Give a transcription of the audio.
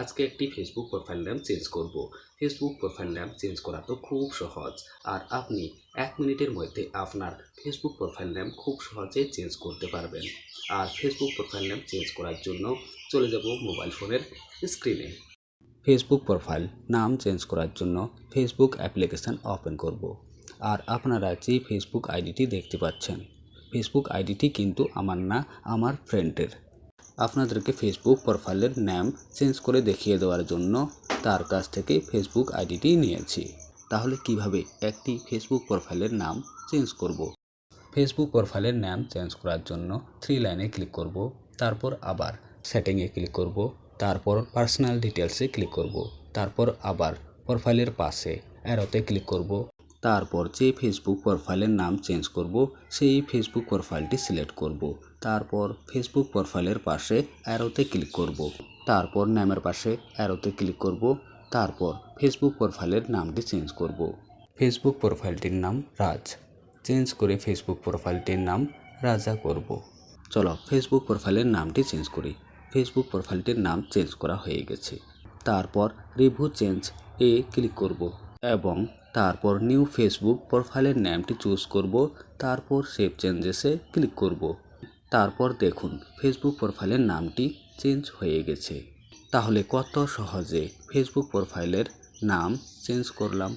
আজকে একটি Facebook profile নাম চেঞ্জ করব। ফেসবুক প্রোফাইল নাম চেঞ্জ করা তো খুব সহজ, আর আপনি 1 মিনিটের মধ্যে আপনার ফেসবুক প্রোফাইল নাম খুব সহজে চেঞ্জ করতে পারবেন। আর ফেসবুক প্রোফাইল নাম চেঞ্জ করার জন্য চলে যাব মোবাইল ফোনের স্ক্রিনে। ফেসবুক প্রোফাইল নাম চেঞ্জ করার জন্য ফেসবুক অ্যাপ্লিকেশান ওপেন করব। আর আপনারা যে ফেসবুক আইডিটি দেখতে পাচ্ছেন, ফেসবুক আইডিটি কিন্তু আমার না, আমার ফ্রেন্ডের। আপনাদেরকে ফেসবুক প্রোফাইলের নাম চেঞ্জ করে দেখিয়ে দেওয়ার জন্য তার কাছ থেকে ফেসবুক আইডিটি নিয়েছি। তাহলে কিভাবে একটি ফেসবুক প্রোফাইলের নাম চেঞ্জ করব। ফেসবুক প্রোফাইলের নাম চেঞ্জ করার জন্য 3 লাইনে ক্লিক করব, তারপর আবার সেটিংয়ে ক্লিক করব, তারপর পার্সোনাল ডিটেলসে ক্লিক করব, তারপর আবার প্রোফাইলের পাশে অ্যারোতে ক্লিক করব, তারপর যে ফেসবুক প্রোফাইলের নাম চেঞ্জ করব সেই ফেসবুক প্রোফাইলটি সিলেক্ট করব, তারপর ফেসবুক প্রোফাইলের পাশে অ্যারোতে ক্লিক করব, তারপর নামের পাশে অ্যারোতে ক্লিক করব, তারপর ফেসবুক প্রোফাইলের নামটি চেঞ্জ করব। ফেসবুক প্রোফাইলটির নাম রাজ, চেঞ্জ করে ফেসবুক প্রোফাইলটির নাম রাজা করব। চলো ফেসবুক প্রোফাইলের নামটি চেঞ্জ করি। ফেসবুক প্রোফাইলটির নাম চেঞ্জ করা হয়ে গেছে। তারপর রিভিউ চেঞ্জ এ ক্লিক করব এবং তারপর নিউ ফেসবুক প্রোফাইলের নামটি চুজ করব, তারপর সেভ চেঞ্জেসে ক্লিক করব। তারপর দেখুন ফেসবুক প্রোফাইলের নামটি চেঞ্জ হয়ে গেছে। তাহলে কত সহজে ফেসবুক প্রোফাইলের নাম চেঞ্জ করলাম।